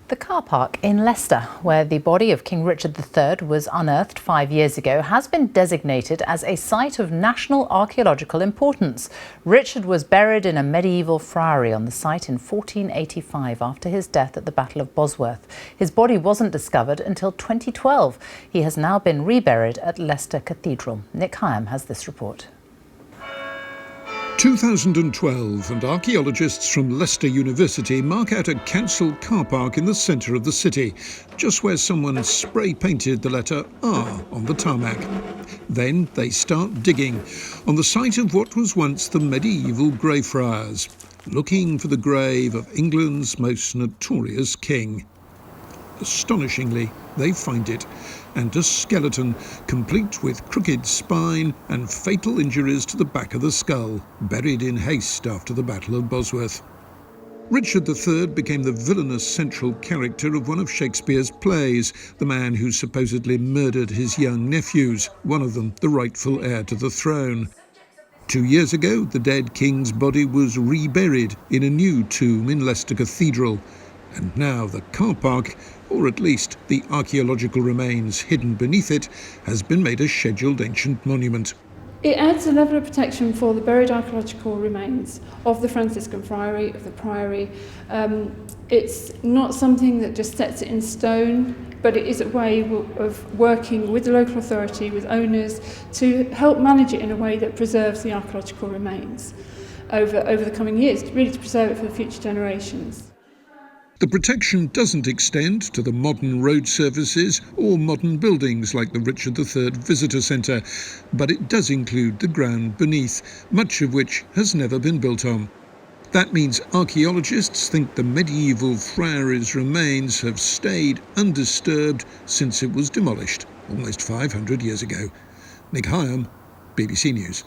The car park in Leicester, where the body of King Richard III was unearthed 5 years ago, has been designated as a site of national archaeological importance. Richard was buried in a medieval friary on the site in 1485 after his death at the Battle of Bosworth. His body wasn't discovered until 2012. He has now been reburied at Leicester Cathedral. Nick Hyam has this report. 2012, and archaeologists from Leicester University mark out a council car park in the centre of the city, just where someone spray-painted the letter R on the tarmac. Then they start digging on the site of what was once the medieval Greyfriars, looking for the grave of England's most notorious king. Astonishingly, they find it, and a skeleton, complete with crooked spine and fatal injuries to the back of the skull, buried in haste after the Battle of Bosworth. Richard III became the villainous central character of one of Shakespeare's plays, the man who supposedly murdered his young nephews, one of them the rightful heir to the throne. 2 years ago, the dead king's body was reburied in a new tomb in Leicester Cathedral. And now the car park, or at least the archaeological remains hidden beneath it, has been made a scheduled ancient monument. It adds a level of protection for the buried archaeological remains of the Franciscan friary, of the priory. It's not something that just sets it in stone, but it is a way of working with the local authority, with owners, to help manage it in a way that preserves the archaeological remains over the coming years, really to preserve it for the future generations. The protection doesn't extend to the modern road surfaces or modern buildings like the Richard III Visitor Centre, but it does include the ground beneath, much of which has never been built on. That means archaeologists think the medieval friary's remains have stayed undisturbed since it was demolished almost 500 years ago. Nick Hyam, BBC News.